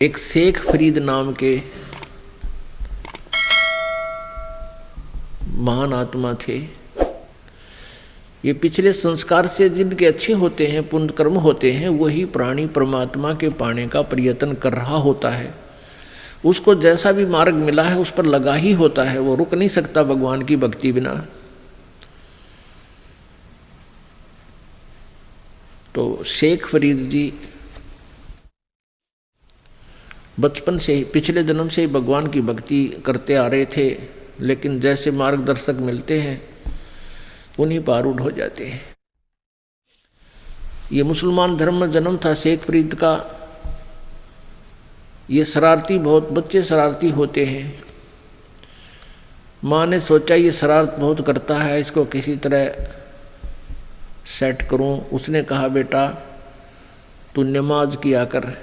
एक शेख फरीद नाम के महान आत्मा थे। ये पिछले संस्कार से जिनके अच्छे होते हैं, पुण्य कर्म होते हैं, वही प्राणी परमात्मा के पाने का प्रयत्न कर रहा होता है। उसको जैसा भी मार्ग मिला है उस पर लगा ही होता है, वो रुक नहीं सकता भगवान की भक्ति बिना। तो शेख फरीद जी बचपन से ही, पिछले जन्म से ही भगवान की भक्ति करते आ रहे थे, लेकिन जैसे मार्गदर्शक मिलते हैं उन्हीं पर आरूढ़ हो जाते हैं। ये मुसलमान धर्म में जन्म था शेख फरीद का। ये शरारती, बहुत बच्चे शरारती होते हैं। माँ ने सोचा ये शरारत बहुत करता है, इसको किसी तरह सेट करूं। उसने कहा बेटा तू नमाज किया कर।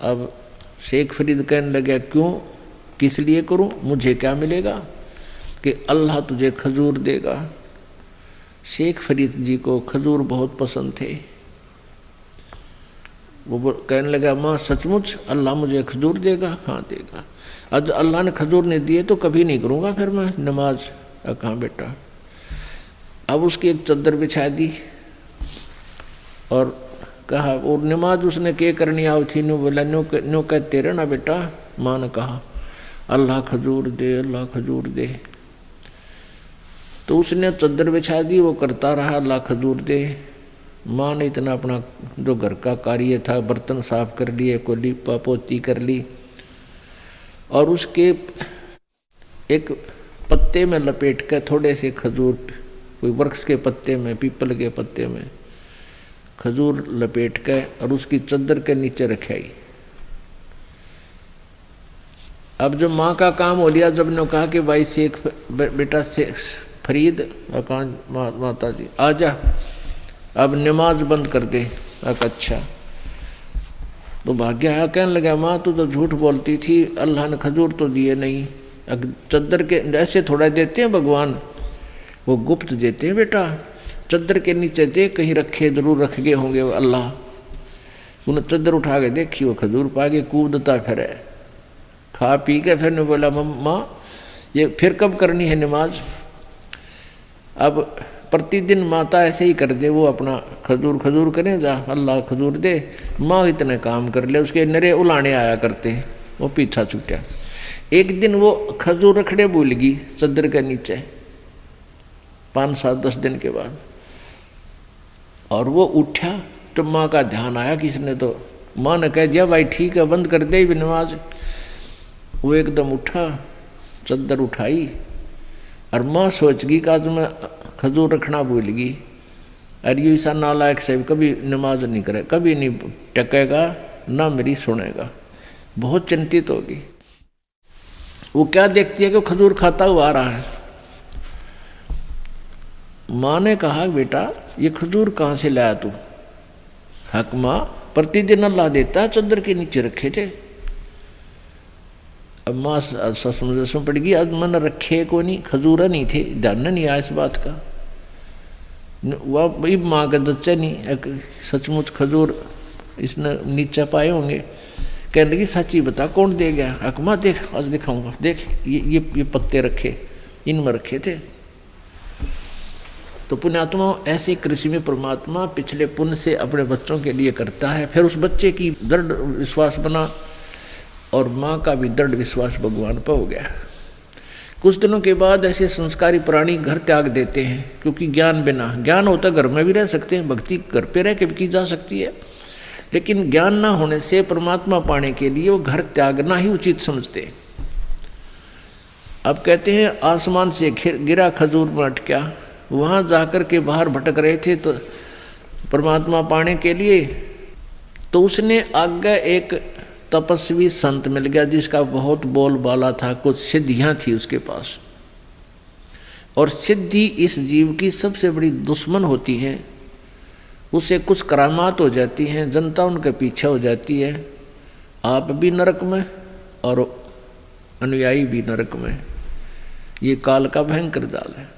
अब शेख फरीद कहने लगे क्यों, किस लिए करूं, मुझे क्या मिलेगा? कि अल्लाह तुझे खजूर देगा। शेख फरीद जी को खजूर बहुत पसंद थे। वो कहने लगा माँ सचमुच अल्लाह मुझे खजूर देगा? हाँ देगा। आज अल्लाह ने खजूर नहीं दिए तो कभी नहीं करूँगा फिर मैं नमाज। कहाँ बेटा। अब उसकी एक चादर बिछा दी और कहा, और नमाज उसने क्या करनी आई थी, न्यू बोला न्यू कहते रहे ना बेटा। माँ ने कहा अल्लाह खजूर दे, अल्लाह खजूर दे। तो उसने चादर बिछा दी, वो करता रहा अल्लाह खजूर दे। माँ ने इतना अपना जो घर का कार्य था, बर्तन साफ कर लिए, को लीपा पोती कर ली, और उसके एक पत्ते में लपेट कर थोड़े से खजूर, कोई वृक्ष के पत्ते में, पीपल के पत्ते में खजूर लपेट कर और उसकी चादर के नीचे रखाई। अब जो माँ का काम हो लिया, जब ने कहा कि भाई शेख बेटा शेख फरीद, माता जी आजा अब नमाज बंद कर दे। अच्छा। तो भाग्य आया, कहने लगा माँ तू तो झूठ बोलती थी, अल्लाह ने खजूर तो दिए नहीं। चादर के ऐसे थोड़ा देते हैं भगवान, वो गुप्त देते हैं बेटा। चादर के नीचे दे, कहीं रखे जरूर रख गए होंगे वो अल्लाह। उन्हें चादर उठा के देखी, वो खजूर पा के कूदता फिर है। खा पी के फिर ने बोला माँ ये फिर कब करनी है नमाज? अब प्रतिदिन माता ऐसे ही कर दे, वो अपना खजूर खजूर करें जा, अल्लाह खजूर दे। माँ इतने काम कर ले, उसके नरे उलाने आया करते, वो पीछा छूटा। एक दिन वो खजूर रखड़े भूल गई चादर के नीचे, 5-7-10 दिन के बाद। और वो उठा तो माँ का ध्यान आया किसने, तो माँ ने कह दिया भाई ठीक है बंद कर दे नमाज। वो एकदम उठा, चादर उठाई, और माँ सोच गई कि आज मैं खजूर रखना भूल गई। और ये ऐसा नालायक से कभी नमाज नहीं करे, कभी नहीं टकेगा, ना मेरी सुनेगा। बहुत चिंतित होगी। वो क्या देखती है कि खजूर खाता हुआ आ रहा है। माँ ने कहा बेटा ये खजूर कहाँ से लाया तू? हक माँ प्रतिदिन अल्लाह देता, चादर के नीचे रखे थे। अब माँ समझ पड़ गई, आज मन रखे को नहीं, खजूर नहीं थे, ध्यान नहीं आया इस बात का। वह माँ का दच्चा नहीं, सचमुच खजूर इसने नीचे पाए होंगे। कहने लगी सच्ची बता कौन दे गया? हक माँ देख आज दिखाऊंगा, देख ये पत्ते रखे, इनमें रखे थे। तो पुण्यात्मा ऐसे कृषि में परमात्मा पिछले पुण्य से अपने बच्चों के लिए करता है। फिर उस बच्चे की दृढ़ विश्वास बना, और माँ का भी दृढ़ विश्वास भगवान पर हो गया। कुछ दिनों के बाद ऐसे संस्कारी प्राणी घर त्याग देते हैं, क्योंकि ज्ञान बिना, ज्ञान होता घर में भी रह सकते हैं, भक्ति घर पे रह के भी की जा सकती है, लेकिन ज्ञान ना होने से परमात्मा पाने के लिए वो घर त्यागना ही उचित समझते हैं। अब कहते हैं आसमान से गिरा खजूर में अटका, वहाँ जाकर के बाहर भटक रहे थे तो परमात्मा पाने के लिए, तो उसने आगे एक तपस्वी संत मिल गया जिसका बहुत बोलबाला था, कुछ सिद्धियाँ थी उसके पास। और सिद्धि इस जीव की सबसे बड़ी दुश्मन होती है। उसे कुछ करामात हो जाती हैं, जनता उनके पीछे हो जाती है, आप भी नरक में और अनुयायी भी नरक में। ये काल का भयंकर जाल है।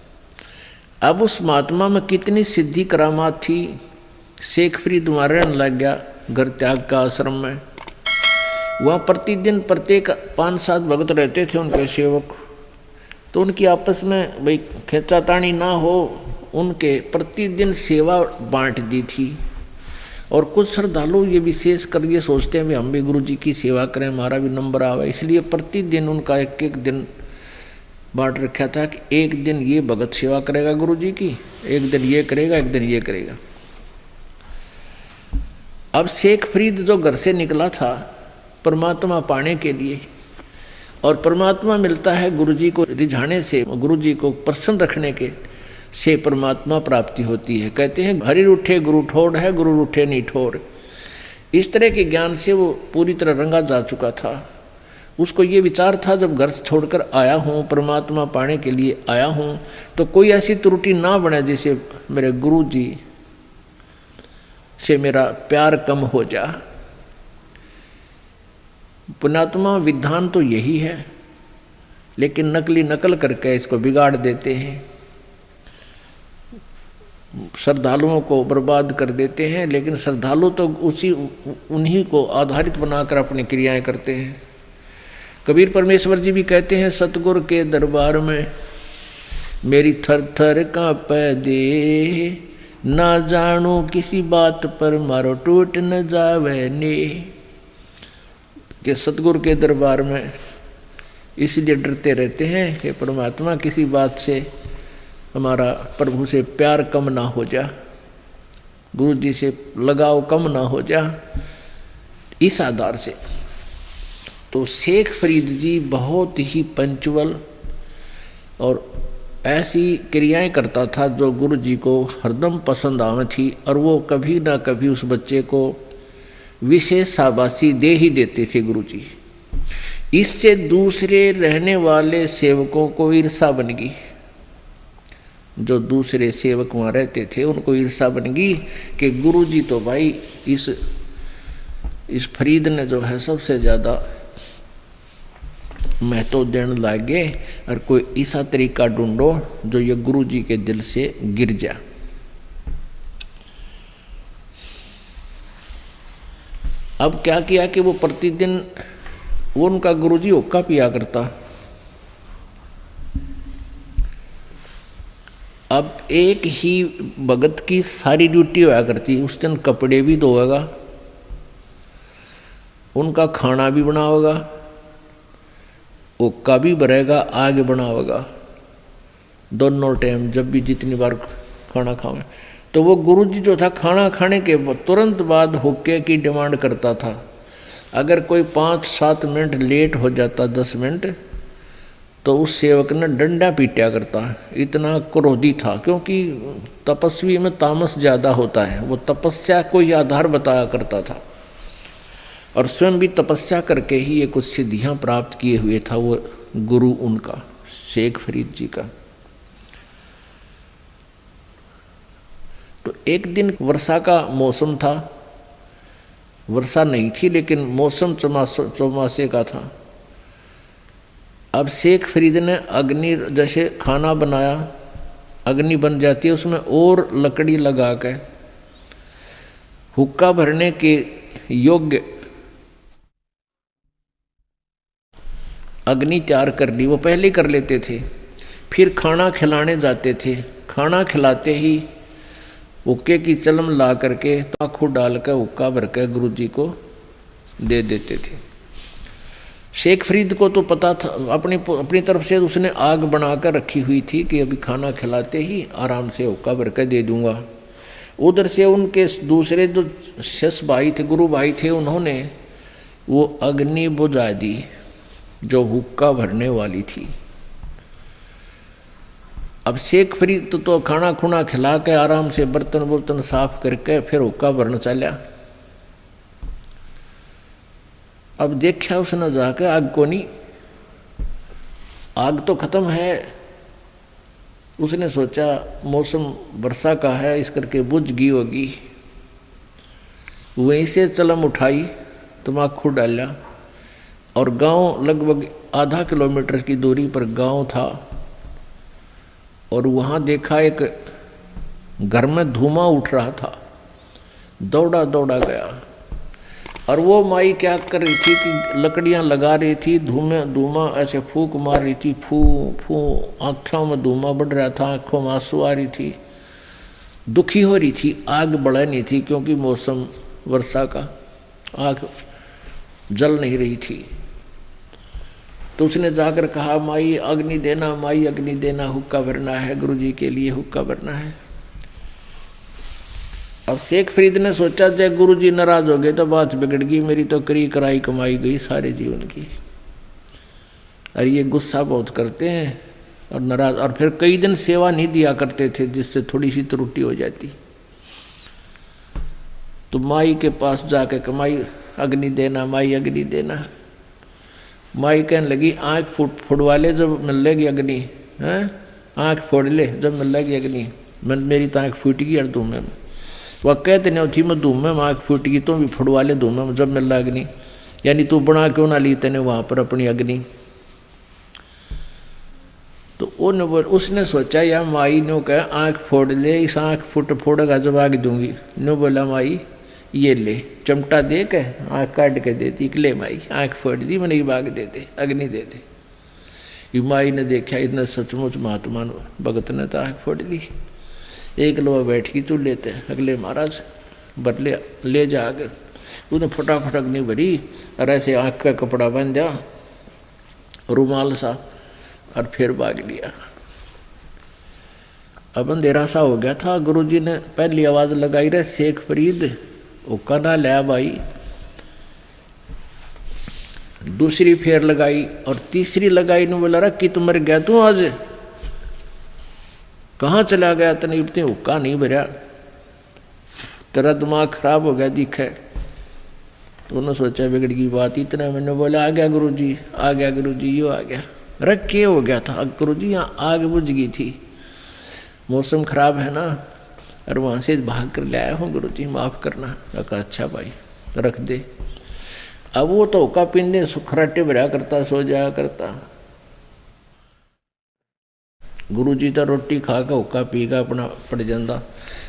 अब उस महात्मा में कितनी सिद्धि करामात थी, शेख फरीद वहाँ रहने लग गया। घर त्याग का आश्रम में। वहाँ प्रतिदिन प्रत्येक 5-7 भक्त रहते थे उनके सेवक। तो उनकी आपस में भाई खींचातानी ना हो, उनके प्रतिदिन सेवा बांट दी थी। और कुछ श्रद्धालु ये विशेष कर ये सोचते हैं भी हम भी गुरु जी की सेवा करें, हमारा भी नंबर आवे, इसलिए प्रतिदिन उनका एक एक दिन बांट रखा था कि एक दिन ये भगत सेवा करेगा गुरु जी की, एक दिन ये करेगा, एक दिन ये करेगा। अब शेख फरीद जो घर से निकला था परमात्मा पाने के लिए, और परमात्मा मिलता है गुरु जी को रिझाने से, गुरु जी को प्रसन्न रखने के से परमात्मा प्राप्ति होती है। कहते हैं हरि रूठे गुरु ठोर है, गुरु रूठे नहीं ठोर। इस तरह के ज्ञान से वो पूरी तरह रंगा जा चुका था। उसको ये विचार था जब घर छोड़कर आया हूँ, परमात्मा पाने के लिए आया हूँ, तो कोई ऐसी त्रुटि ना बने जिसे मेरे गुरु जी से मेरा प्यार कम हो जा। पुण्यात्मा विधान तो यही है, लेकिन नकली नकल करके इसको बिगाड़ देते हैं, श्रद्धालुओं को बर्बाद कर देते हैं। लेकिन श्रद्धालु तो उन्हीं को आधारित बनाकर अपनी क्रियाएं करते हैं। कबीर परमेश्वर जी भी कहते हैं सतगुर के दरबार में मेरी थर थर कांपे दे, ना जानू किसी बात पर मारो टूट न जावे ने। कि सतगुरु के दरबार में इसलिए डरते रहते हैं कि परमात्मा किसी बात से हमारा प्रभु से प्यार कम ना हो जा, गुरु जी से लगाव कम ना हो जा, इस आधार से। तो शेख फरीद जी बहुत ही पंचुअल और ऐसी क्रियाएं करता था जो गुरु जी को हरदम पसंद आवे थी, और वो कभी ना कभी उस बच्चे को विशेष शाबाशी दे ही देते थे गुरु जी। इससे दूसरे रहने वाले सेवकों को ईर्षा बन गई। जो दूसरे सेवक वहाँ रहते थे उनको ईर्षा बन गई कि गुरु जी तो भाई इस फरीद ने जो है सबसे ज़्यादा महत्व देने लगे, और कोई ऐसा तरीका ढूंढो जो ये गुरु जी के दिल से गिर जा। अब क्या किया कि वो प्रतिदिन वो उनका गुरु जी हुक्का पिया करता। अब एक ही भगत की सारी ड्यूटी होया करती, उस दिन कपड़े भी धोएगा, उनका खाना भी बनावेगा, हुक्का भी भरेगा, आग बनावेगा, दोनों टाइम जब भी जितनी बार खाना खावे। तो वो गुरु जी जो था खाना खाने के तुरंत बाद हुक्के की डिमांड करता था। अगर कोई 5-7 मिनट लेट हो जाता, 10 मिनट, तो उस सेवक ने डंडा पीटा करता। इतना क्रोधी था, क्योंकि तपस्वी में तामस ज़्यादा होता है। वो तपस्या को ही आधार बताया करता था, और स्वयं भी तपस्या करके ही ये कुछ सिद्धियां प्राप्त किए हुए था वो गुरु उनका शेख फरीद जी का। तो एक दिन वर्षा का मौसम था, वर्षा नहीं थी लेकिन मौसम चौमासे का था। अब शेख फरीद ने अग्नि जैसे खाना बनाया, अग्नि बन जाती है, उसमें और लकड़ी लगा के हुक्का भरने के योग्य अग्नि तैयार कर ली। वो पहले कर लेते थे, फिर खाना खिलाने जाते थे। खाना खिलाते ही हुक्के की चलम ला करके ताखू डाल कर हुक्का भर कर गुरु जी को दे देते थे। शेख फरीद को तो पता था, अपनी तरफ से उसने आग बनाकर रखी हुई थी कि अभी खाना खिलाते ही आराम से हुक्का भर कर दे दूंगा। उधर से उनके दूसरे जो शिष्य भाई थे, गुरु भाई थे, उन्होंने वो अग्नि बुझा दी जो हुक्का भरने वाली थी। अब शेख फरीद तो खाना खुना खिला के आराम से बर्तन साफ करके फिर हुक्का भरना चला। अब देखा उसने जाकर आग को नहीं, आग तो खत्म है। उसने सोचा मौसम वर्षा का है, इस करके बुझ गई होगी। वहीं से चलम उठाई, तम्बाकू डाला, और गांव लगभग आधा किलोमीटर की दूरी पर गांव था, और वहाँ देखा एक घर में धुआं उठ रहा था। दौड़ा दौड़ा गया, और वो माई क्या कर रही थी कि लकड़ियां लगा रही थी, धूमा ऐसे फूंक मार रही थी, फू फू, आँखों में धूमा बढ़ रहा था, आँखों में आंसू आ रही थी, दुखी हो रही थी। आग बढ़ा नहीं थी क्योंकि मौसम वर्षा का, आग जल नहीं रही थी। तो उसने जाकर कहा, माई अग्नि देना, माई अग्नि देना, हुक्का भरना है, गुरुजी के लिए हुक्का भरना है। अब शेख फरीद ने सोचा जब गुरुजी नाराज हो गए तो बात बिगड़ गई, मेरी तो करी कराई कमाई गई सारे जीवन की। और ये गुस्सा बहुत करते हैं और नाराज, और फिर कई दिन सेवा नहीं दिया करते थे जिससे थोड़ी सी त्रुटि हो जाती। तो माई के पास जाके कमाई अग्नि देना, माई अग्नि देना। माई कहने लगी, आँख फोड़वा ले जब मिल लेगी अग्नि, हैं आँख फोड़ ले जब मिल लेगी अग्नि। मेरी तो आँख फूट गई और धूमे में, वह कहते नहीं थी मैं धूमे में आँख फूट गई तो भी फोड़वा ले धूमे में जब मिल रहा अग्नि। यानी तू बना क्यों ना ली तेने वहाँ पर अपनी अग्नि। तो उसने सोचा या माई ने कहा आँख फोड़ ले, इस आँख फोड़ेगा जब आग दूंगी। नो बोला माई ये ले, चमटा दे के आँख काट के देती, ले माई आँख फोड़ दी, मैंने ये बाग दे दे, अग्नि दे दे। ये माई ने देखा इतना सचमुच महात्मा भगत ने तो आँख फोड़ दी। एक लोहा बैठ की चूल्हे थे, अगले महाराज बदले ले जा आगे। उसने फटाफट अग्नि भरी और ऐसे आँख का कपड़ा बांध दिया रुमाल सा और फिर भाग लिया। अब अंधेरा सा हो गया था। गुरुजी ने पहली आवाज़ लगाई, रे शेख फरीद हुक्का ना लिया भाई। दूसरी फेर लगाई और तीसरी लगाई ने बोला, कि तुम मर गया तू आज, कहाँ चला गया तने इतने हुक्का नहीं भरा, तेरा दिमाग खराब हो गया दिखे। उन्होंने सोचा बिगड़ की बात, इतना मैंने बोला आ गया गुरुजी, आ गया गुरुजी, यो आ गया। रख के हो गया था गुरुजी, यहाँ आग बुझ गई थी, मौसम खराब है ना, और वहाँ से भाग कर ले आया हूँ गुरुजी, माफ़ करना। कहा अच्छा भाई रख दे। अब वो तो हुक्का पीने खराटे भरा करता, सो जाया करता। गुरुजी तो रोटी खा के हुक्का पी का अपना पड़ जाता।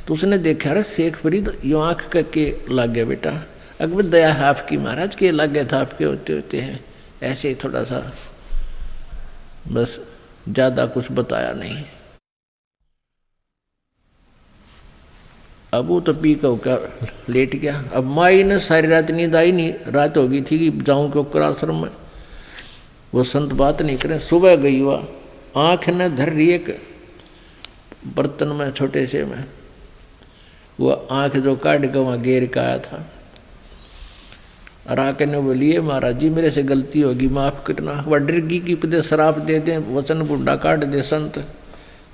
तो उसने देखा, अरे शेख फरीद यो आँख के लग गया बेटा। अकबर दया है आपकी महाराज, के लग गया था आपके होते होते हैं, ऐसे ही थोड़ा सा, बस ज़्यादा कुछ बताया नहीं। अब वो तो पी का हुक्का लेट गया। अब माई ने सारी रात नींद आई नहीं, रात हो गई थी कि जाऊँ क्यों कर आश्रम में, वो संत बात नहीं करें। सुबह गई वह, आँख ने धर रही एक बर्तन में छोटे से में, वो आँख जो काट के वहाँ गेर का आया था। और आके ने बोलिए महाराज जी मेरे से गलती होगी, माफ़ करना। वह डरगी की पदे शराब दे दें, वचन बुंडा काट दे संत,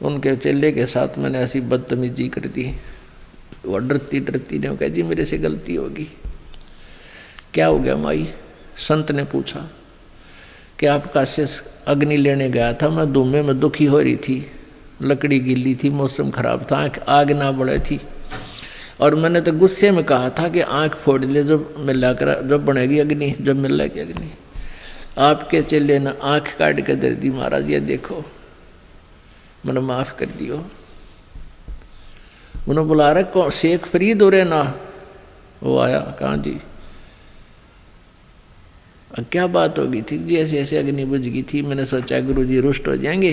उनके चेले के साथ मैंने ऐसी बदतमीजी कर दी। वह डरती डरती ने कहा जी मेरे से गलती होगी। क्या हो गया माई? संत ने पूछा कि आपका शिष्य अग्नि लेने गया था, मैं धुएं में दुखी हो रही थी, लकड़ी गिली थी, मौसम खराब था, आग ना बढ़े थी, और मैंने तो गुस्से में कहा था कि आँख फोड़ ले जब मिला कर, जब बनेगी अग्नि, जब मिल जाएगी अग्नि। आपके चेले ने आँख काट के दे दी, महाराज ये देखो, मैंने माफ़ कर दियो। उन्होंने बुला रहा कौन? शेख फरीद हो रहे ना? वो आया, कहाँ जी? क्या बात हो गई थी जी? ऐसे ऐसे अग्नि बुझ गई थी, मैंने सोचा गुरुजी रुष्ट हो जाएंगे,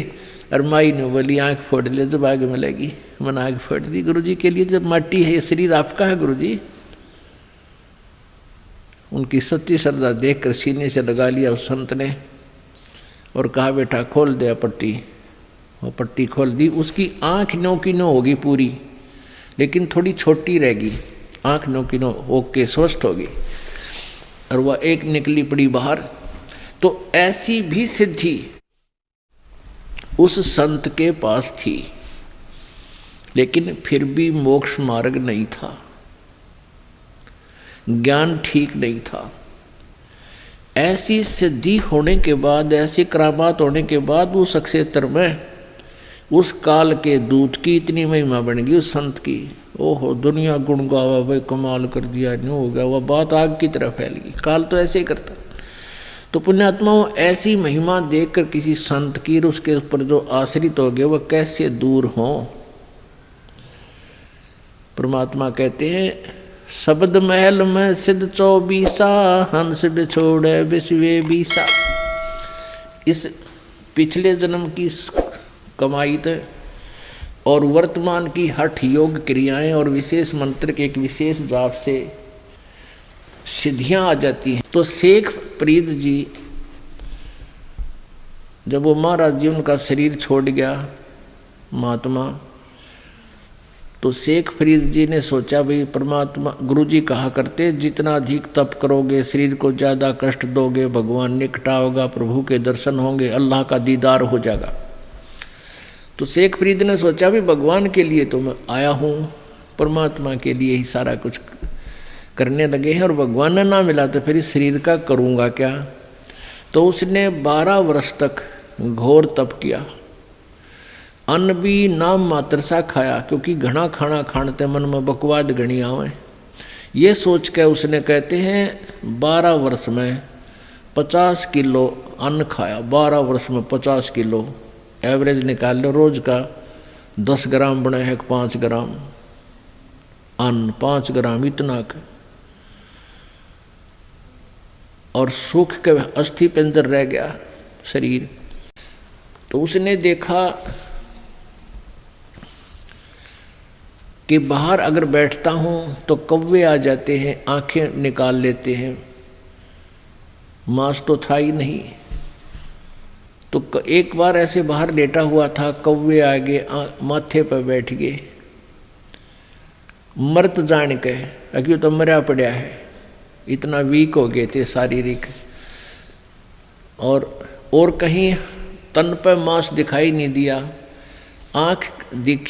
और माई ने बोली आँख फोड़ ले जब आग मिलेगी। मैंने आग फोड़ दी गुरुजी के लिए, जब माटी है, ये शरीर आपका है गुरुजी। उनकी सच्ची श्रद्धा देख कर सीने से लगा लिया उस संत ने और कहा बेटा खोल दे पट्टी। वो पट्टी खोल दी, उसकी आँख 9 की 9 होगी पूरी, लेकिन थोड़ी छोटी रहेगी, आँख 9 की 9 ओके स्वस्थ होगी, और वह एक निकली पड़ी बाहर। तो ऐसी भी सिद्धि उस संत के पास थी, लेकिन फिर भी मोक्ष मार्ग नहीं था, ज्ञान ठीक नहीं था। ऐसी सिद्धि होने के बाद, ऐसी करामात होने के बाद उस क्षेत्र में उस काल के दूत की इतनी महिमा बन गई उस संत की। ओहो, दुनिया गुण गावा, भाई कमाल कर दिया, नहीं हो गया, वह बात आग की तरफ फैल गई। काल तो ऐसे ही करता। तो पुण्यात्माओं, ऐसी महिमा देखकर किसी संत की उसके ऊपर जो आश्रित हो गए वह कैसे दूर हों। परमात्मा कहते हैं शब्द महल में सिद्ध 24 हंस बिछोड़े विश्वे 20। इस पिछले जन्म की कमाई थे और वर्तमान की हठ योग क्रियाएं और विशेष मंत्र के एक विशेष जाप से सिद्धियां आ जाती हैं। तो शेख फरीद जी जब वो महाराज जी उनका शरीर छोड़ गया महात्मा, तो शेख फरीद जी ने सोचा भाई परमात्मा, गुरु जी कहा करते जितना अधिक तप करोगे शरीर को ज़्यादा कष्ट दोगे, भगवान निकट आओगा, प्रभु के दर्शन होंगे, अल्लाह का दीदार हो जाएगा। तो शेख फरीद ने सोचा भी भगवान के लिए तो मैं आया हूँ, परमात्मा के लिए ही सारा कुछ करने लगे हैं और भगवान ने ना मिला तो फिर इस शरीर का करूँगा क्या। तो उसने 12 वर्ष तक घोर तप किया, अन्न भी नाम मात्र सा खाया, क्योंकि घना खाना खाने मन में बकवाद घनी आवे। ये सोच के उसने कहते हैं 12 वर्ष में 50 किलो अन्न खाया। 12 वर्ष में 50 किलो एवरेज निकाल लो, रोज का 10 ग्राम बना है, 5 ग्राम अन्न, 5 ग्राम इतना का। और सूख के अस्थि पिंजर रह गया शरीर। तो उसने देखा कि बाहर अगर बैठता हूँ तो कौवे आ जाते हैं, आंखें निकाल लेते हैं, मांस तो था ही नहीं। तो एक बार ऐसे बाहर लेटा हुआ था, कौवे आ गए, माथे पर बैठ गए, मर्त जान के, क्यों तो मरा पड़ा है, इतना वीक हो गए थे शारीरिक। और कहीं तन पर मांस दिखाई नहीं दिया। आँख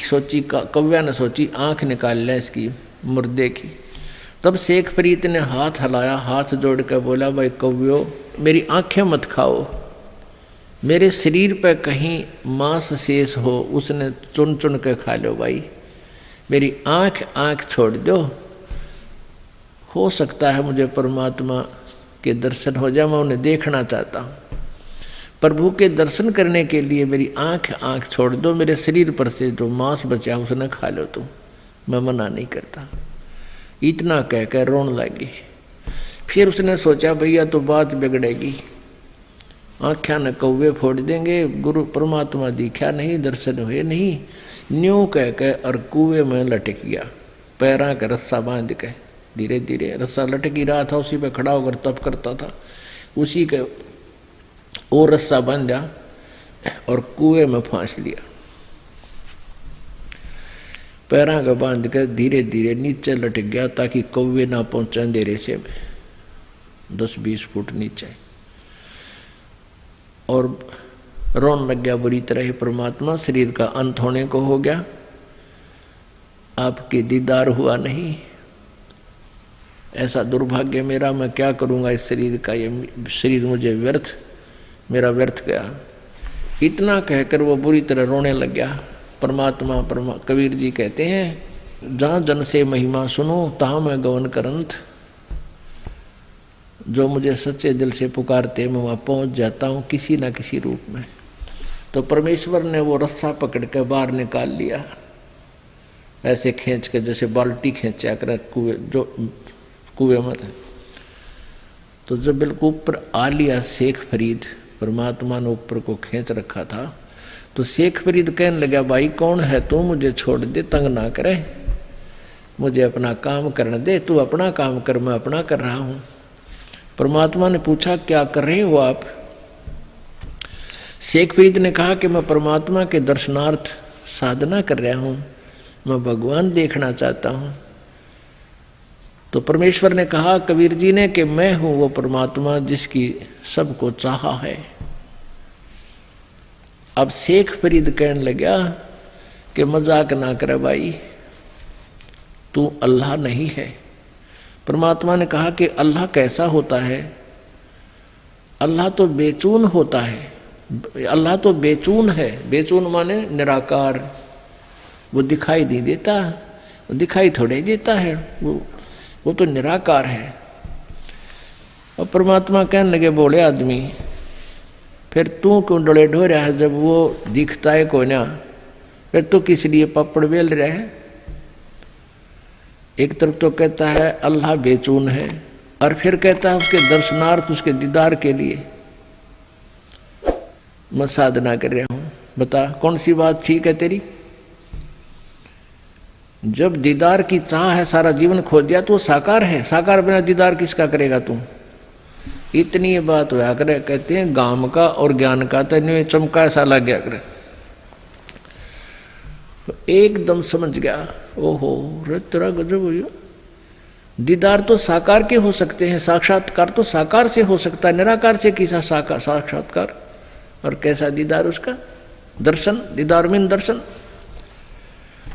सोची, कौव्या ने सोची आँख निकाल लें इसकी मुर्दे की। तब शेख फरीद ने हाथ हिलाया, हाथ जोड़ कर बोला भाई कौव्यो मेरी आँखें मत खाओ, मेरे शरीर पर कहीं मांस शेष हो उसने चुन चुन कर खा लो भाई, मेरी आँख छोड़ दो, हो सकता है मुझे परमात्मा के दर्शन हो जाए, मैं उन्हें देखना चाहता हूँ। प्रभु के दर्शन करने के लिए मेरी आँख छोड़ दो, मेरे शरीर पर से जो मांस बचा उसने खा लो तुम, मैं मना नहीं करता। इतना कह कर रोने लगी। फिर उसने सोचा भैया तो बात बिगड़ेगी, आँख्या न कौवे फोड़ देंगे, गुरु परमात्मा दिखा नहीं, दर्शन हुए नहीं। न्यों कह के और कुएं में लटक गया, पैरा का रस्सा बांध के धीरे धीरे, रस्सा लटक ही रहा था, उसी पे खड़ा होकर तप करता था, उसी के और रस्सा बांधा और कुएं में फांस लिया। पैरा का बांध कर धीरे धीरे नीचे लटक गया ताकि कौवे ना पहुंचे अंधेरे से में 10-20 फुट नीचे। और रोन लग गया बुरी तरह, परमात्मा शरीर का अंत होने को हो गया, आपके दीदार हुआ नहीं, ऐसा दुर्भाग्य मेरा, मैं क्या करूँगा इस शरीर का, ये शरीर मुझे मेरा व्यर्थ गया। इतना कहकर वो बुरी तरह रोने लग गया। परमात्मा कबीर जी कहते हैं जहाँ जन से महिमा सुनो तहाँ मैं गवन करंत, जो मुझे सच्चे दिल से पुकारते मैं वहाँ पहुँच जाता हूँ किसी न किसी रूप में। तो परमेश्वर ने वो रस्सा पकड़ के बाहर निकाल लिया, ऐसे खींच के जैसे बाल्टी खींचा कर कुएं में था। तो जब बिल्कुल ऊपर आ लिया शेख फरीद, परमात्मा ने ऊपर को खींच रखा था, तो शेख फरीद कहने लगा भाई कौन है तू, मुझे छोड़ दे, तंग ना करे, मुझे अपना काम करने दे, तू अपना काम कर, मैं अपना कर रहा हूँ। परमात्मा ने पूछा क्या कर रहे हो आप? शेख फरीद ने कहा कि मैं परमात्मा के दर्शनार्थ साधना कर रहा हूँ, मैं भगवान देखना चाहता हूँ। तो परमेश्वर ने कहा कबीर जी ने कि मैं हूँ वो परमात्मा जिसकी सबको चाहा है। अब शेख फरीद कहने लगा कि मजाक ना करे भाई, तू अल्लाह नहीं है। परमात्मा ने कहा कि अल्लाह कैसा होता है? अल्लाह तो बेचून होता है, अल्लाह तो बेचून है। बेचून माने निराकार, वो दिखाई नहीं देता, वो दिखाई थोड़े देता है, वो तो निराकार है। और परमात्मा कहने लगे बोले आदमी फिर तू क्यों डोले ढो रहा है, जब वो दिखता है कोई ना, फिर तू किस लिए पपड़ बेल रहा है? एक तरफ तो कहता है अल्लाह बेचून है, और फिर कहता है उसके दर्शनार्थ, उसके दीदार के लिए मैं साधना कर रहा हूं। बता कौन सी बात ठीक है तेरी? जब दीदार की चाह है, सारा जीवन खो दिया तो वो साकार है। साकार बिना दीदार किसका करेगा तू? इतनी ये बात हुआ करे। कहते हैं गाम का और ज्ञान का तेने चमका ऐसा लग गया करे, तो एकदम समझ गया, ओहो रे तेरा गजब हो गया। दीदार तो साकार के हो सकते हैं, साक्षात्कार तो साकार से हो सकता है, निराकार से किसा साक्षात्कार? और कैसा दीदार उसका? दर्शन। दीदार मीन दर्शन।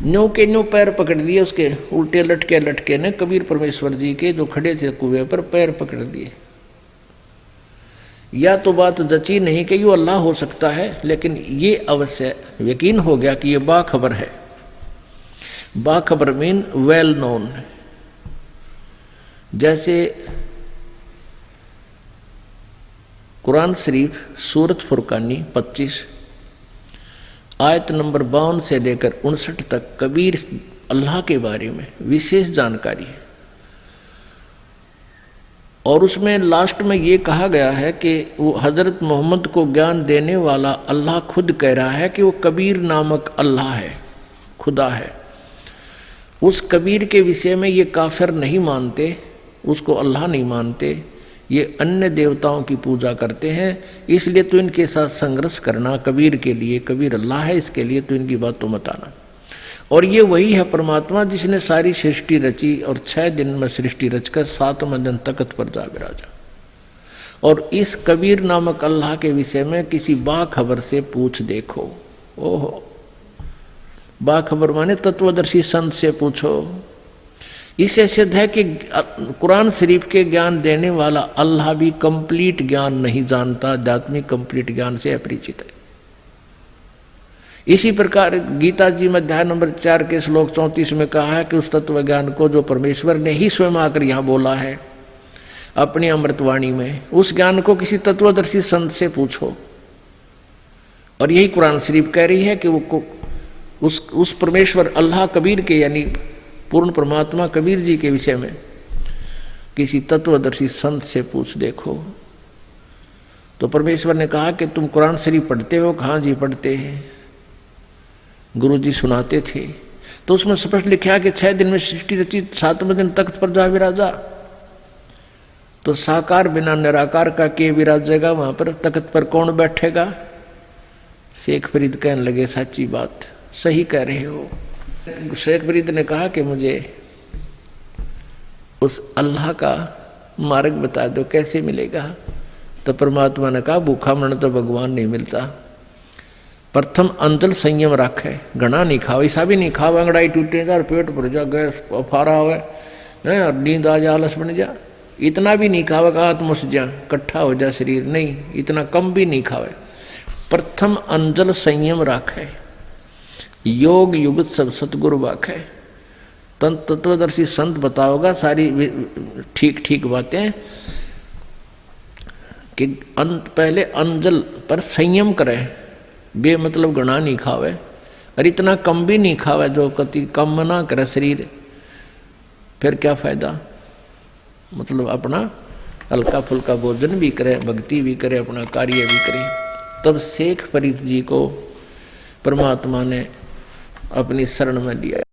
न्यू के न्यू पैर पकड़ लिए उसके, उल्टे लटके लटके ने कबीर परमेश्वर जी के जो खड़े थे कुएं पर, पैर पकड़ दिए। या तो बात जची नहीं कि ये अल्लाह हो सकता है, लेकिन ये अवश्य यकीन हो गया कि ये बाखबर है। बाखबर मीन वेल नोन। जैसे कुरान शरीफ सूरत फुरकानी 25 आयत नंबर 52 से लेकर 59 तक कबीर अल्लाह के बारे में विशेष जानकारी है। और उसमें लास्ट में ये कहा गया है कि वो हजरत मोहम्मद को ज्ञान देने वाला अल्लाह खुद कह रहा है कि वो कबीर नामक अल्लाह है, खुदा है। उस कबीर के विषय में ये काफिर नहीं मानते, उसको अल्लाह नहीं मानते, ये अन्य देवताओं की पूजा करते हैं। इसलिए तो इनके साथ संघर्ष करना कबीर के लिए, कबीर अल्लाह है इसके लिए तो इनकी बात तो मत आना। और ये वही है परमात्मा जिसने सारी सृष्टि रची और 6 दिन में सृष्टि रचकर 7वें दिन तख्त पर जा विराजा। और इस कबीर नामक अल्लाह के विषय में किसी बाखबर से पूछ देखो। ओहो, बाखबर माने तत्वदर्शी संत से पूछो। इससे सिद्ध है कि कुरान शरीफ के ज्ञान देने वाला अल्लाह भी कंप्लीट ज्ञान नहीं जानता, आध्यात्मिक कंप्लीट ज्ञान से अपरिचित है। इसी प्रकार गीता जी में अध्याय नंबर 4 के श्लोक 34 में कहा है कि उस तत्व ज्ञान को जो परमेश्वर ने ही स्वयं आकर यहाँ बोला है अपनी अमृतवाणी में, उस ज्ञान को किसी तत्वदर्शी संत से पूछो। और यही कुरान शरीफ कह रही है कि वो उस परमेश्वर अल्लाह कबीर के यानी पूर्ण परमात्मा कबीर जी के विषय में किसी तत्वदर्शी संत से पूछ देखो। तो परमेश्वर ने कहा कि तुम कुरान शरीफ पढ़ते हो? कहाँ जी पढ़ते हैं, गुरु जी सुनाते थे। तो उसमें स्पष्ट लिखा है कि 6 दिन में सृष्टि रची, 7वें दिन तख्त पर जा विराजा। तो साकार बिना निराकार का के विराजेगा वहां पर? तख्त पर कौन बैठेगा? शेख फरीद कहने लगे सच्ची बात, सही कह रहे हो। शेख फरीद ने कहा कि मुझे उस अल्लाह का मार्ग बता दो, कैसे मिलेगा? तो परमात्मा ने कहा भूखा मन तो भगवान नहीं मिलता। प्रथम अंतल संयम रखे, घना नहीं खाओ, ऐसा भी नहीं खाओ अंगड़ाई टूटे जा, पेट भर जा, गैस फारा हो और नींद आ जा, आलस बन जा। इतना भी नहीं खावे का आत्मस जा, कट्ठा हो जा शरीर, नहीं इतना कम भी नहीं खावे। प्रथम अंजल संयम रखे, योग युगत सब सतगुरु वाखे। तत्वदर्शी संत बताओगा सारी ठीक ठीक बातें कि पहले अंजल पर संयम करे, बे मतलब घना नहीं खावे और इतना कम भी नहीं खावे जो कति कम ना करे शरीर, फिर क्या फायदा? मतलब अपना हल्का फुल्का भोजन भी करे, भक्ति भी करे, अपना कार्य भी करे। तब शेख फरीद जी को परमात्मा ने अपनी शरण में लिया।